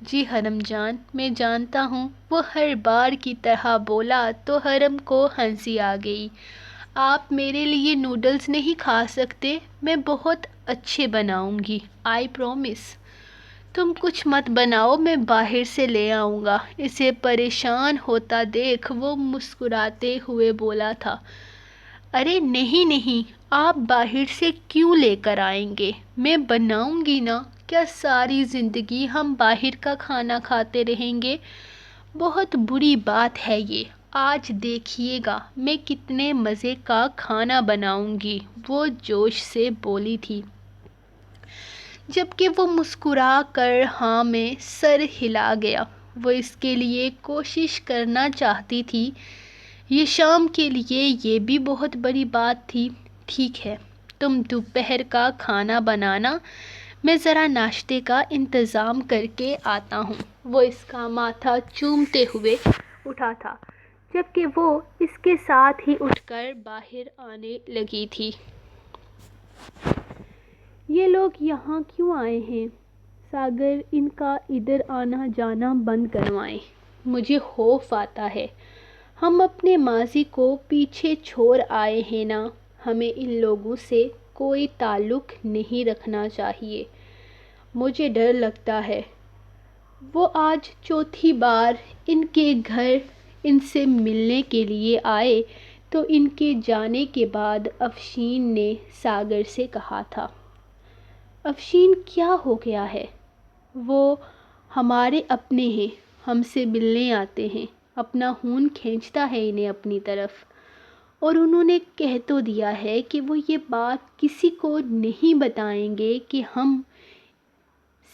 جی حرم جان، میں جانتا ہوں۔ وہ ہر بار کی طرح بولا تو حرم کو ہنسی آ گئی۔ آپ میرے لیے نوڈلز نہیں کھا سکتے؟ میں بہت اچھے بناؤں گی، آئی پرومس۔ تم کچھ مت بناؤ، میں باہر سے لے آؤں گا۔ اسے پریشان ہوتا دیکھ وہ مسکراتے ہوئے بولا تھا، ارے نہیں نہیں، آپ باہر سے کیوں لے کر آئیں گے؟ میں بناؤں گی نا۔ کیا ساری زندگی ہم باہر کا کھانا کھاتے رہیں گے؟ بہت بری بات ہے یہ۔ آج دیکھیے گا میں کتنے مزے کا کھانا بناؤں گی، وہ جوش سے بولی تھی، جبکہ وہ مسکرا کر ہاں میں سر ہلا گیا۔ وہ اس کے لیے کوشش کرنا چاہتی تھی، یہ شام کے لیے یہ بھی بہت بڑی بات تھی۔ ٹھیک ہے، تم دوپہر کا کھانا بنانا، میں ذرا ناشتے کا انتظام کر کے آتا ہوں۔ وہ اس کا ماتھا چومتے ہوئے اٹھا تھا، جبکہ وہ اس کے ساتھ ہی اٹھ کر باہر آنے لگی تھی۔ یہ لوگ یہاں کیوں آئے ہیں؟ ساگر ان کا ادھر آنا جانا بند کروائیں، مجھے خوف آتا ہے۔ ہم اپنے ماضی کو پیچھے چھوڑ آئے ہیں نا، ہمیں ان لوگوں سے کوئی تعلق نہیں رکھنا چاہیے۔ مجھے ڈر لگتا ہے۔ وہ آج چوتھی بار ان کے گھر ان سے ملنے کے لیے آئے تو ان کے جانے کے بعد افشین نے ساگر سے کہا تھا، افشین کیا ہو گیا ہے؟ وہ ہمارے اپنے ہیں، ہم سے ملنے آتے ہیں، اپنا خون کھینچتا ہے انہیں اپنی طرف، اور انہوں نے کہہ تو دیا ہے کہ وہ یہ بات کسی کو نہیں بتائیں گے کہ ہم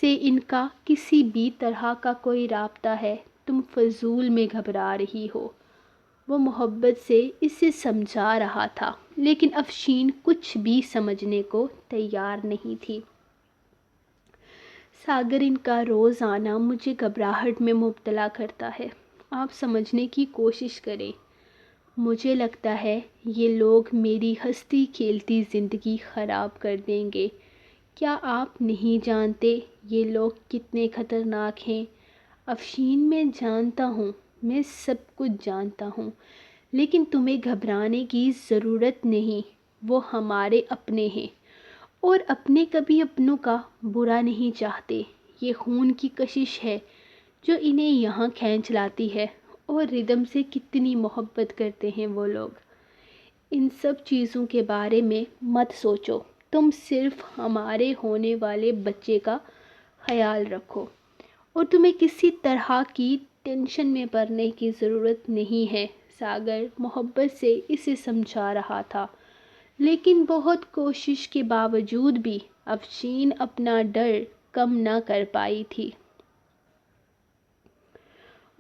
سے ان کا کسی بھی طرح کا کوئی رابطہ ہے۔ تم فضول میں گھبرا رہی ہو۔ وہ محبت سے اسے سمجھا رہا تھا، لیکن افشین کچھ بھی سمجھنے کو تیار نہیں تھی۔ ساگر ان کا روز آنا مجھے گھبراہٹ میں مبتلا کرتا ہے۔ آپ سمجھنے کی کوشش کریں۔ مجھے لگتا ہے یہ لوگ میری ہنستی کھیلتی زندگی خراب کر دیں گے۔ کیا آپ نہیں جانتے یہ لوگ کتنے خطرناک ہیں؟ افشین میں جانتا ہوں، میں سب کچھ جانتا ہوں، لیکن تمہیں گھبرانے کی ضرورت نہیں۔ وہ ہمارے اپنے ہیں، اور اپنے کبھی اپنوں کا برا نہیں چاہتے۔ یہ خون کی کشش ہے جو انہیں یہاں کھینچ لاتی ہے، اور ردم سے کتنی محبت کرتے ہیں وہ لوگ۔ ان سب چیزوں کے بارے میں مت سوچو، تم صرف ہمارے ہونے والے بچے کا خیال رکھو، اور تمہیں کسی طرح کی ٹینشن میں پڑنے کی ضرورت نہیں ہے۔ ساگر محبت سے اسے سمجھا رہا تھا، لیکن بہت کوشش کے باوجود بھی افشین اپنا ڈر کم نہ کر پائی تھی۔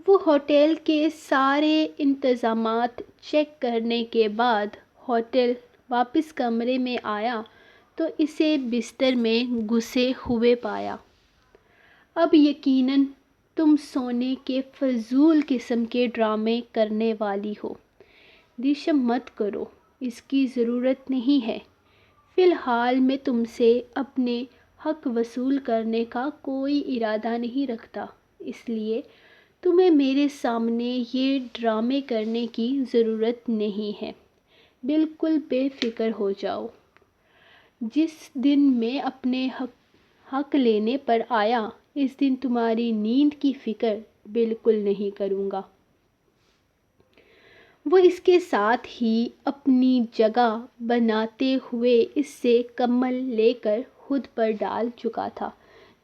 وہ ہوٹل کے سارے انتظامات چیک کرنے کے بعد ہوٹل واپس کمرے میں آیا تو اسے بستر میں گھسے ہوئے پایا۔ اب یقیناً تم سونے کے فضول قسم کے ڈرامے کرنے والی ہو۔ دیشم مت کرو، اس کی ضرورت نہیں ہے۔ فی الحال میں تم سے اپنے حق وصول کرنے کا کوئی ارادہ نہیں رکھتا، اس لیے تمہیں میرے سامنے یہ ڈرامے کرنے کی ضرورت نہیں ہے۔ بالکل بے فکر ہو جاؤ۔ جس دن میں اپنے حق لینے پر آیا، اس دن تمہاری نیند کی فکر بالکل نہیں کروں گا۔ وہ اس کے ساتھ ہی اپنی جگہ بناتے ہوئے اس سے کمل لے کر خود پر ڈال چکا تھا،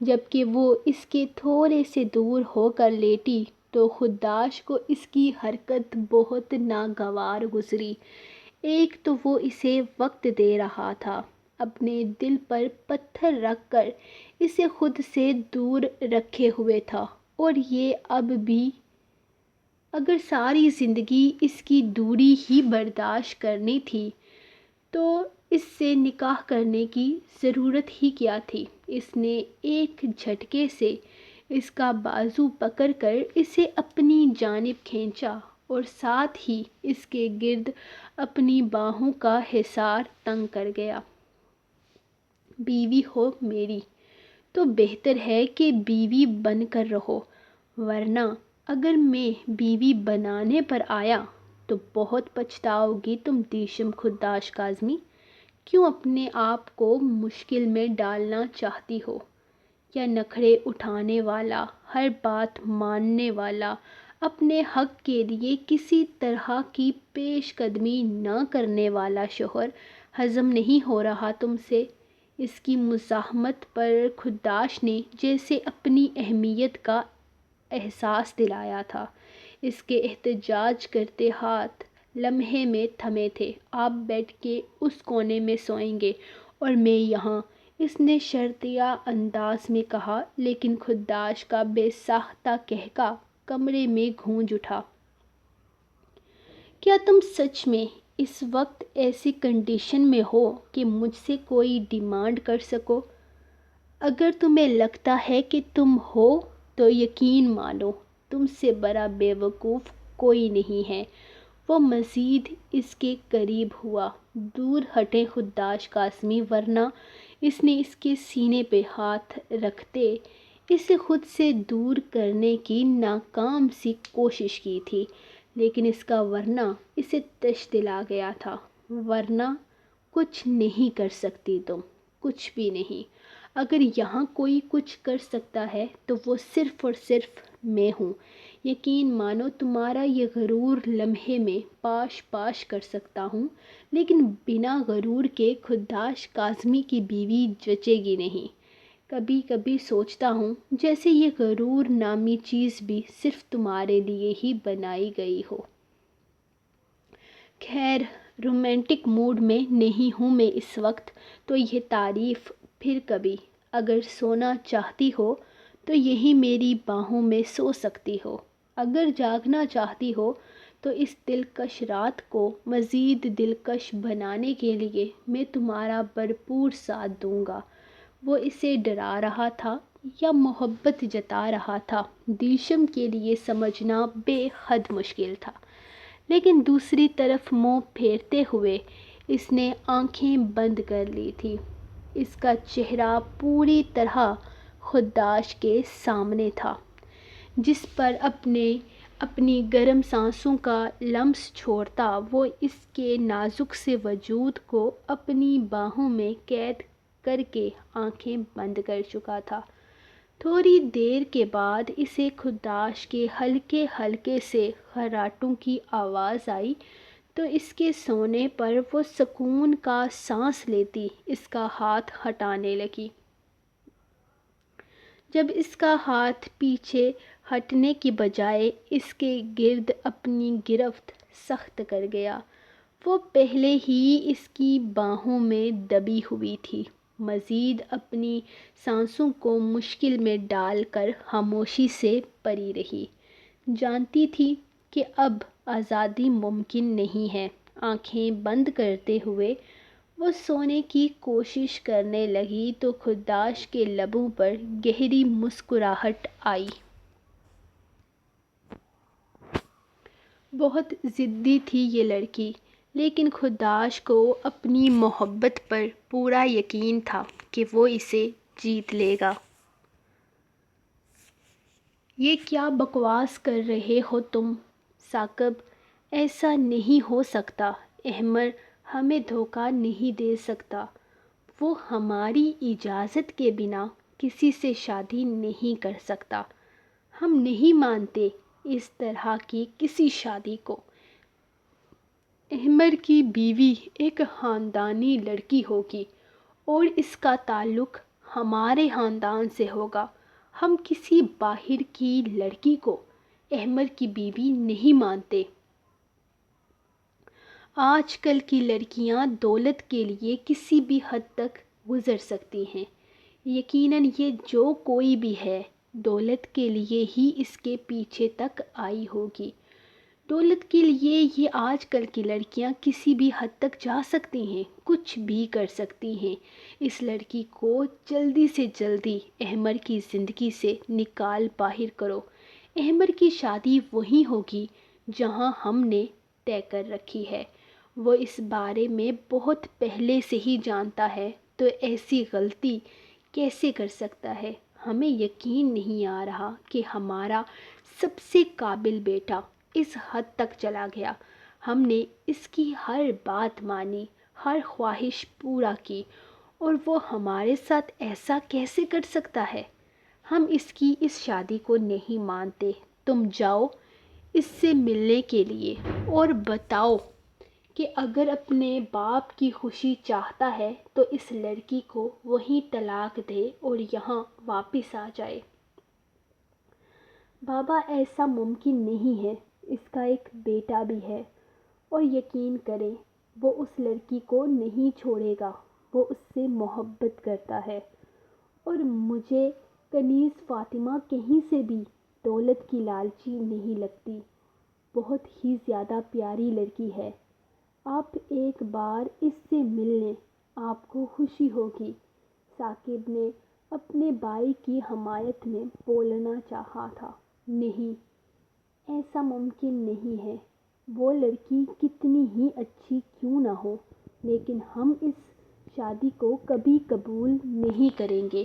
جبکہ وہ اس کے تھوڑے سے دور ہو کر لیٹی تو خودداشت کو اس کی حرکت بہت ناگوار گزری۔ ایک تو وہ اسے وقت دے رہا تھا، اپنے دل پر پتھر رکھ کر اسے خود سے دور رکھے ہوئے تھا، اور یہ اب بھی اگر ساری زندگی اس کی دوری ہی برداشت کرنی تھی تو اس سے نکاح کرنے کی ضرورت ہی کیا تھی۔ اس نے ایک جھٹکے سے اس کا بازو پکڑ کر اسے اپنی جانب کھینچا اور ساتھ ہی اس کے گرد اپنی باہوں کا حصار تنگ کر گیا۔ بیوی ہو میری، تو بہتر ہے کہ بیوی بن کر رہو، ورنہ اگر میں بیوی بنانے پر آیا تو بہت پچھتاؤ گی تم دیشم خداش کاظمی۔ کیوں اپنے آپ کو مشکل میں ڈالنا چاہتی ہو؟ یا نخرے اٹھانے والا، ہر بات ماننے والا، اپنے حق کے لیے کسی طرح کی پیش قدمی نہ کرنے والا شوہر ہضم نہیں ہو رہا تم سے؟ اس کی مزاحمت پر خداش نے جیسے اپنی اہمیت کا احساس دلایا تھا۔ اس کے احتجاج کرتے ہاتھ لمحے میں تھمے تھے۔ آپ بیڈ کے اس کونے میں سوئیں گے اور میں یہاں، اس نے شرطیہ انداز میں کہا، لیکن خداش کا بے ساختہ قہقہ کمرے میں گونج اٹھا۔ کیا تم سچ میں اس وقت ایسی کنڈیشن میں ہو کہ مجھ سے کوئی ڈیمانڈ کر سکو؟ اگر تمہیں لگتا ہے کہ تم ہو تو یقین مانو تم سے بڑا بے وقوف کوئی نہیں ہے۔ وہ مزید اس کے قریب ہوا۔ دور ہٹیں خداش کاظمی، ورنہ اس نے اس کے سینے پہ ہاتھ رکھتے اسے خود سے دور کرنے کی ناکام سی کوشش کی تھی، لیکن اس کا ورنہ اسے تش دلا گیا تھا۔ ورنہ کچھ نہیں کر سکتی تم، کچھ بھی نہیں۔ اگر یہاں کوئی کچھ کر سکتا ہے تو وہ صرف اور صرف میں ہوں۔ یقین مانو تمہارا یہ غرور لمحے میں پاش پاش کر سکتا ہوں، لیکن بنا غرور کے خداش کاظمی کی بیوی جچے گی نہیں۔ کبھی کبھی سوچتا ہوں جیسے یہ غرور نامی چیز بھی صرف تمہارے لیے ہی بنائی گئی ہو۔ خیر، رومانٹک موڈ میں نہیں ہوں میں اس وقت، تو یہ تعریف پھر کبھی۔ اگر سونا چاہتی ہو تو یہی میری باہوں میں سو سکتی ہو۔ اگر جاگنا چاہتی ہو تو اس دلکش رات کو مزید دلکش بنانے کے لیے میں تمہارا بھرپور ساتھ دوں گا۔ وہ اسے ڈرا رہا تھا یا محبت جتا رہا تھا، دیشم کے لیے سمجھنا بے حد مشکل تھا، لیکن دوسری طرف منہ پھیرتے ہوئے اس نے آنکھیں بند کر لی تھی۔ اس کا چہرہ پوری طرح خداش کے سامنے تھا، جس پر اپنی گرم سانسوں کا لمس چھوڑتا وہ اس کے نازک سے وجود کو اپنی باہوں میں قید کر کے آنکھیں بند کر چکا تھا۔ تھوڑی دیر کے بعد اسے خداش کے ہلکے ہلکے سے خراٹوں کی آواز آئی تو اس کے سونے پر وہ سکون کا سانس لیتی اس کا ہاتھ ہٹانے لگی۔ جب اس کا ہاتھ پیچھے ہٹنے کی بجائے اس کے گرد اپنی گرفت سخت کر گیا، وہ پہلے ہی اس کی باہوں میں دبی ہوئی تھی، مزید اپنی سانسوں کو مشکل میں ڈال کر خاموشی سے پڑی رہی۔ جانتی تھی کہ اب آزادی ممکن نہیں ہے۔ آنکھیں بند کرتے ہوئے وہ سونے کی کوشش کرنے لگی تو خداش کے لبوں پر گہری مسکراہٹ آئی۔ بہت ضدی تھی یہ لڑکی، لیکن خداش کو اپنی محبت پر پورا یقین تھا کہ وہ اسے جیت لے گا۔ یہ کیا بکواس کر رہے ہو تم ثاقب؟ ایسا نہیں ہو سکتا۔ احمر ہمیں دھوکہ نہیں دے سکتا۔ وہ ہماری اجازت کے بنا کسی سے شادی نہیں کر سکتا۔ ہم نہیں مانتے اس طرح کی کسی شادی کو۔ احمر کی بیوی ایک خاندانی لڑکی ہوگی اور اس کا تعلق ہمارے خاندان سے ہوگا۔ ہم کسی باہر کی لڑکی کو احمر کی بیوی نہیں مانتے۔ آج کل کی لڑکیاں دولت کے لیے کسی بھی حد تک گزر سکتی ہیں۔ یقیناً یہ جو کوئی بھی ہے، دولت کے لیے ہی اس کے پیچھے تک آئی ہوگی۔ دولت کے لیے یہ آج کل کی لڑکیاں کسی بھی حد تک جا سکتی ہیں، کچھ بھی کر سکتی ہیں۔ اس لڑکی کو جلدی سے جلدی احمر کی زندگی سے نکال باہر کرو۔ احمر کی شادی وہیں ہوگی جہاں ہم نے طے کر رکھی ہے۔ وہ اس بارے میں بہت پہلے سے ہی جانتا ہے، تو ایسی غلطی کیسے کر سکتا ہے؟ ہمیں یقین نہیں آ رہا کہ ہمارا سب سے قابل بیٹا اس حد تک چلا گیا۔ ہم نے اس کی ہر بات مانی، ہر خواہش پورا کی، اور وہ ہمارے ساتھ ایسا کیسے کر سکتا ہے؟ ہم اس کی اس شادی کو نہیں مانتے۔ تم جاؤ اس سے ملنے کے لیے اور بتاؤ کہ اگر اپنے باپ کی خوشی چاہتا ہے تو اس لڑکی کو وہیں طلاق دے اور یہاں واپس آ جائے۔ بابا، ایسا ممکن نہیں ہے، اس کا ایک بیٹا بھی ہے، اور یقین کریں وہ اس لڑکی کو نہیں چھوڑے گا، وہ اس سے محبت کرتا ہے، اور مجھے کنیز فاطمہ کہیں سے بھی دولت کی لالچی نہیں لگتی، بہت ہی زیادہ پیاری لڑکی ہے۔ آپ ایک بار اس سے مل لیں، آپ کو خوشی ہوگی۔ ثاقب نے اپنے بھائی کی حمایت میں بولنا چاہا تھا۔ نہیں، ایسا ممکن نہیں ہے، وہ لڑکی کتنی ہی اچھی کیوں نہ ہو، لیکن ہم اس شادی کو کبھی قبول نہیں کریں گے۔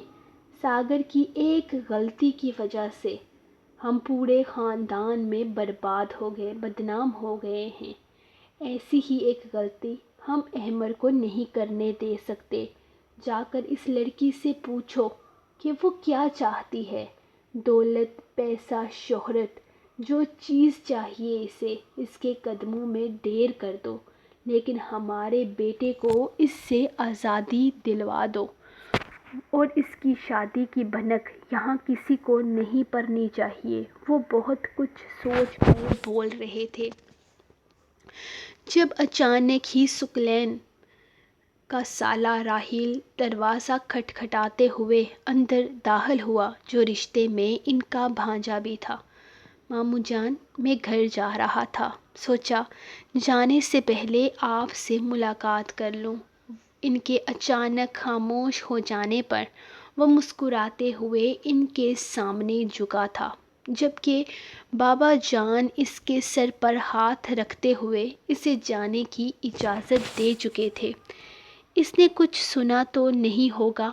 ساگر کی ایک غلطی کی وجہ سے ہم پورے خاندان میں برباد ہو گئے، بدنام ہو گئے ہیں۔ ایسی ہی ایک غلطی ہم احمر کو نہیں کرنے دے سکتے۔ جا کر اس لڑکی سے پوچھو کہ وہ کیا چاہتی ہے، دولت، پیسہ، شہرت، جو چیز چاہیے اسے اس کے قدموں میں ڈھیر کر دو، لیکن ہمارے بیٹے کو اس سے آزادی دلوا دو، اور اس کی شادی کی بھنک یہاں کسی کو نہیں پڑنی چاہیے۔ وہ بہت کچھ سوچ کر بول رہے تھے جب اچانک ہی ثقلین کا سالہ راحیل دروازہ کھٹکھٹاتے ہوئے اندر داخل ہوا، جو رشتے میں ان کا بھانجا بھی تھا۔ ماموں جان، میں گھر جا رہا تھا، سوچا جانے سے پہلے آپ سے ملاقات کر لوں۔ ان کے اچانک خاموش ہو جانے پر وہ مسکراتے ہوئے ان کے سامنے جھکا تھا، جبکہ بابا جان اس کے سر پر ہاتھ رکھتے ہوئے اسے جانے کی اجازت دے چکے تھے۔ اس نے کچھ سنا تو نہیں ہوگا؟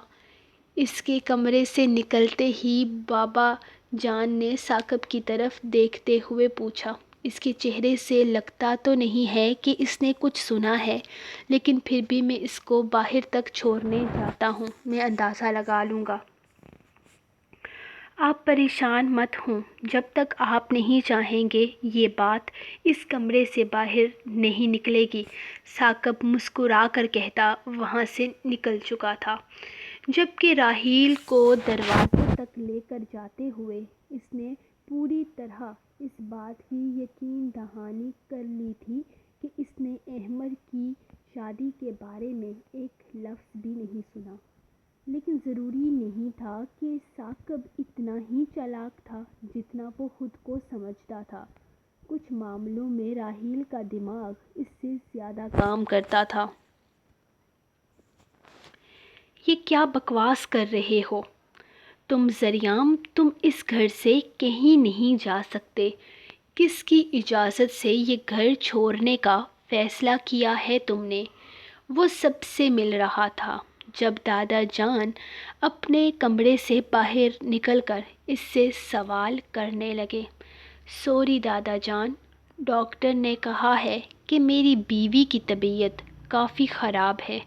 اس کے کمرے سے نکلتے ہی بابا جان نے ثاقب کی طرف دیکھتے ہوئے پوچھا۔ اس کے چہرے سے لگتا تو نہیں ہے کہ اس نے کچھ سنا ہے، لیکن پھر بھی میں اس کو باہر تک چھوڑنے جاتا ہوں، میں اندازہ لگا لوں گا۔ آپ پریشان مت ہوں، جب تک آپ نہیں چاہیں گے یہ بات اس کمرے سے باہر نہیں نکلے گی۔ ثاقب مسکرا کر کہتا وہاں سے نکل چکا تھا، جبکہ راحیل کو دروازے تک لے کر جاتے ہوئے اس نے پوری طرح اس بات کی یقین دہانی کر لی تھی کہ اس نے احمر کی شادی کے بارے میں ایک لفظ بھی نہیں سنا۔ لیکن ضروری نہیں تھا کہ ثاقب اتنا ہی چالاک تھا جتنا وہ خود کو سمجھتا تھا۔ کچھ معاملوں میں راحیل کا دماغ اس سے زیادہ کام کرتا تھا۔ یہ کیا بکواس کر رہے ہو تم ذریعہ، تم اس گھر سے کہیں نہیں جا سکتے۔ کس کی اجازت سے یہ گھر چھوڑنے کا فیصلہ کیا ہے تم نے؟ وہ سب سے مل رہا تھا جب دادا جان اپنے کمرے سے باہر نکل کر اس سے سوال کرنے لگے۔ سوری دادا جان، ڈاکٹر نے کہا ہے کہ میری بیوی کی طبیعت کافی خراب ہے،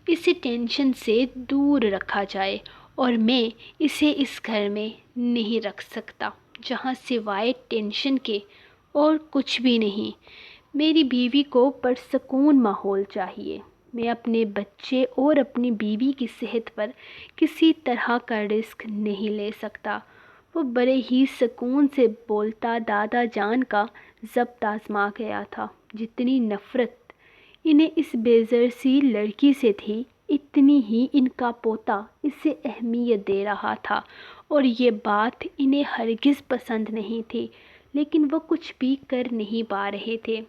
اسے ٹینشن سے دور رکھا جائے، اور میں اسے اس گھر میں نہیں رکھ سکتا جہاں سوائے ٹینشن کے اور کچھ بھی نہیں۔ میری بیوی کو پرسکون ماحول چاہیے۔ میں اپنے بچے اور اپنی بیوی کی صحت پر کسی طرح کا رسک نہیں لے سکتا۔ وہ بڑے ہی سکون سے بولتا دادا جان کا ضبط آزما گیا تھا۔ جتنی نفرت انہیں اس بے زر سی لڑکی سے تھی، اتنی ہی ان کا پوتا اسے اہمیت دے رہا تھا، اور یہ بات انہیں ہرگز پسند نہیں تھی، لیکن وہ کچھ بھی کر نہیں پا رہے تھے۔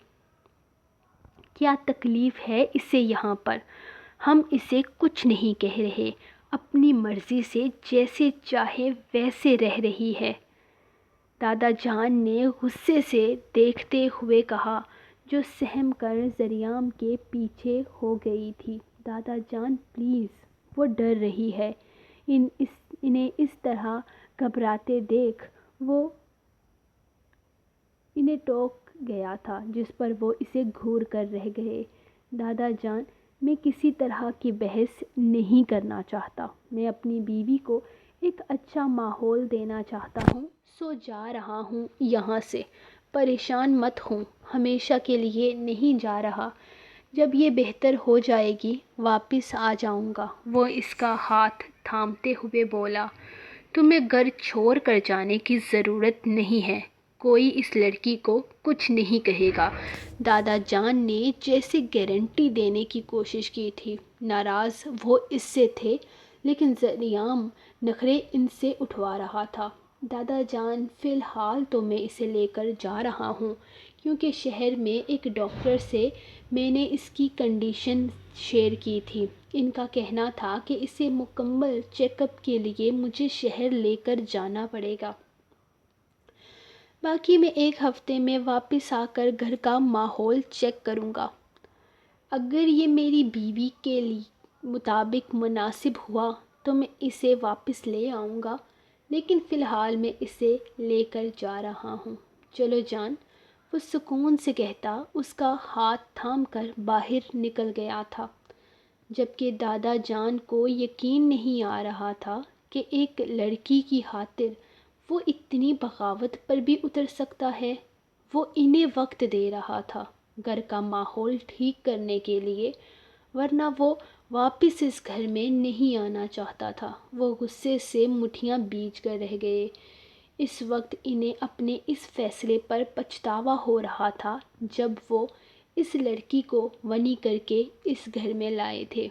کیا تکلیف ہے اسے یہاں پر؟ ہم اسے کچھ نہیں کہہ رہے، اپنی مرضی سے جیسے چاہے ویسے رہ رہی ہے، دادا جان نے غصے سے دیکھتے ہوئے کہا، جو سہم کر ذریعہ کے پیچھے ہو گئی تھی۔ دادا جان پلیز، وہ ڈر رہی ہے، انہیں اس طرح گھبراتے دیکھ وہ انہیں ٹوک گیا تھا، جس پر وہ اسے گھور کر رہ گئے۔ دادا جان، میں کسی طرح کی بحث نہیں کرنا چاہتا۔ میں اپنی بیوی کو ایک اچھا ماحول دینا چاہتا ہوں، سو جا رہا ہوں یہاں سے۔ پریشان مت ہوں، ہمیشہ کے لیے نہیں جا رہا۔ جب یہ بہتر ہو جائے گی واپس آ جاؤں گا۔ وہ اس کا ہاتھ تھامتے ہوئے بولا، تمہیں گھر چھوڑ کر جانے کی ضرورت نہیں ہے، کوئی اس لڑکی کو کچھ نہیں کہے گا۔ دادا جان نے جیسے گارنٹی دینے کی کوشش کی تھی۔ ناراض وہ اس سے تھے، لیکن ذریعہ نخرے ان سے اٹھوا رہا تھا۔ دادا جان، فی الحال تو میں اسے لے کر جا رہا ہوں، کیونکہ شہر میں ایک ڈاکٹر سے میں نے اس کی کنڈیشن شیئر کی تھی۔ ان کا کہنا تھا کہ اسے مکمل چیک اپ کے لیے مجھے شہر لے کر جانا پڑے گا۔ باقی میں ایک ہفتے میں واپس آ کر گھر کا ماحول چیک کروں گا۔ اگر یہ میری بیوی کے مطابق مناسب ہوا تو میں اسے واپس لے آؤں گا، لیکن فی الحال میں اسے لے کر جا رہا ہوں۔ چلو جان، وہ سکون سے کہتا اس کا ہاتھ تھام کر باہر نکل گیا تھا، جبکہ دادا جان کو یقین نہیں آ رہا تھا کہ ایک لڑکی کی خاطر وہ اتنی بغاوت پر بھی اتر سکتا ہے۔ وہ انہیں وقت دے رہا تھا گھر کا ماحول ٹھیک کرنے کے لیے، ورنہ وہ واپس اس گھر میں نہیں آنا چاہتا تھا۔ وہ غصے سے مٹھیاں بیچ کر رہ گئے۔ اس وقت انہیں اپنے اس فیصلے پر پچھتاوا ہو رہا تھا جب وہ اس لڑکی کو ونی کر کے اس گھر میں لائے تھے۔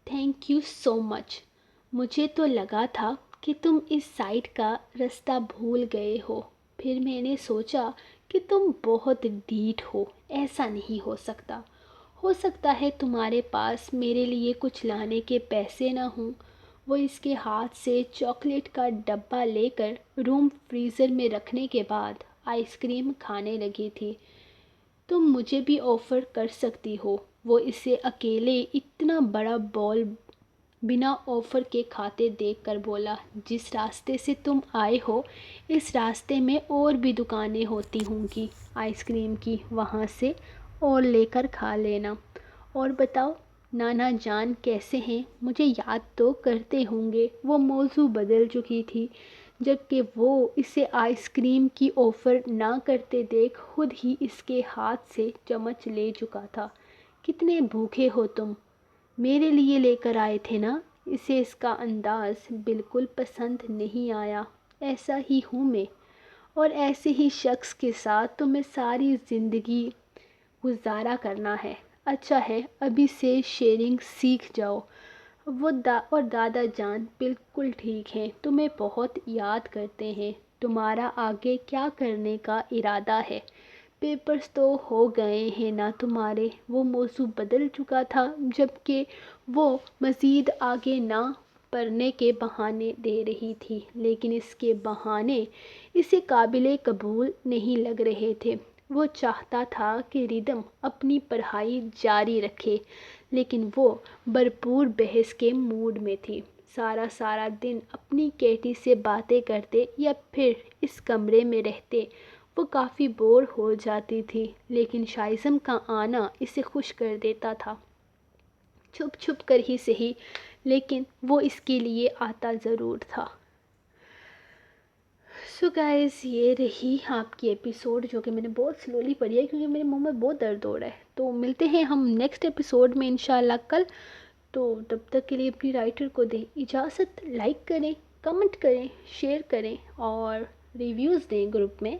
تھینک یو سو مچ۔ مجھے تو لگا تھا کہ تم اس سائٹ کا رستہ بھول گئے ہو، پھر میں نے سوچا کہ تم بہت ڈھیٹ ہو۔ ایسا نہیں ہو سکتا۔ ہو سکتا ہے تمہارے پاس میرے لیے کچھ لانے کے پیسے نہ ہوں۔ وہ اس کے ہاتھ سے چاکلیٹ کا ڈبہ لے کر روم فریزر میں رکھنے کے بعد آئس کریم کھانے لگی تھی۔ تم مجھے بھی آفر کر سکتی ہو۔ وہ اسے اکیلے اتنا بڑا بول بنا آفر کے کھاتے دیکھ کر بولا، جس راستے سے تم آئے ہو اس راستے میں اور بھی دکانیں ہوتی ہوں گی آئس کریم کی، وہاں سے اور لے کر کھا لینا۔ اور بتاؤ نانا جان کیسے ہیں؟ مجھے یاد تو کرتے ہوں گے۔ وہ موضوع بدل چکی تھی، جبکہ وہ اسے آئس کریم کی آفر نہ کرتے دیکھ خود ہی اس کے ہاتھ سے چمچ لے چکا تھا۔ کتنے بھوکے ہو تم؟ میرے لیے لے کر آئے تھے نا؟ اسے اس کا انداز بالکل پسند نہیں آیا۔ ایسا ہی ہوں میں، اور ایسے ہی شخص کے ساتھ تمہیں ساری زندگی گزارا کرنا ہے۔ اچھا ہے، ابھی سے شیئرنگ سیکھ جاؤ۔ اور دادا جان بالکل ٹھیک ہیں، تمہیں بہت یاد کرتے ہیں۔ تمہارا آگے کیا کرنے کا ارادہ ہے؟ پیپرز تو ہو گئے ہیں نا تمہارے؟ وہ موضوع بدل چکا تھا، جبکہ وہ مزید آگے نہ پڑھنے کے بہانے دے رہی تھی، لیکن اس کے بہانے اسے قابل قبول نہیں لگ رہے تھے۔ وہ چاہتا تھا کہ ردھم اپنی پڑھائی جاری رکھے، لیکن وہ بھرپور بحث کے موڈ میں تھی۔ سارا دن اپنی کیٹی سے باتیں کرتے یا پھر اس کمرے میں رہتے وہ کافی بور ہو جاتی تھی، لیکن شائزم کا آنا اسے خوش کر دیتا تھا۔ چھپ کر ہی صحیح، لیکن وہ اس کے لیے آتا ضرور تھا۔ سو گائز، یہ رہی آپ کی ایپیسوڈ، جو کہ میں نے بہت سلولی پڑھی ہے کیونکہ میرے منہ میں بہت درد ہو رہا ہے۔ تو ملتے ہیں ہم نیکسٹ ایپیسوڈ میں انشاءاللہ کل۔ تو تب تک کے لیے اپنی رائٹر کو دیں اجازت، لائک کریں، کمنٹ کریں، شیئر کریں اور ریویوز دیں گروپ میں،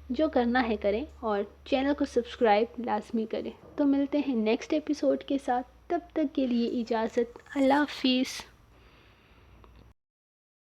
جو کرنا ہے کریں، اور چینل کو سبسکرائب لازمی کریں۔ تو ملتے ہیں نیکسٹ ایپیسوڈ کے ساتھ، تب تک کے لیے اجازت، اللہ حافظ۔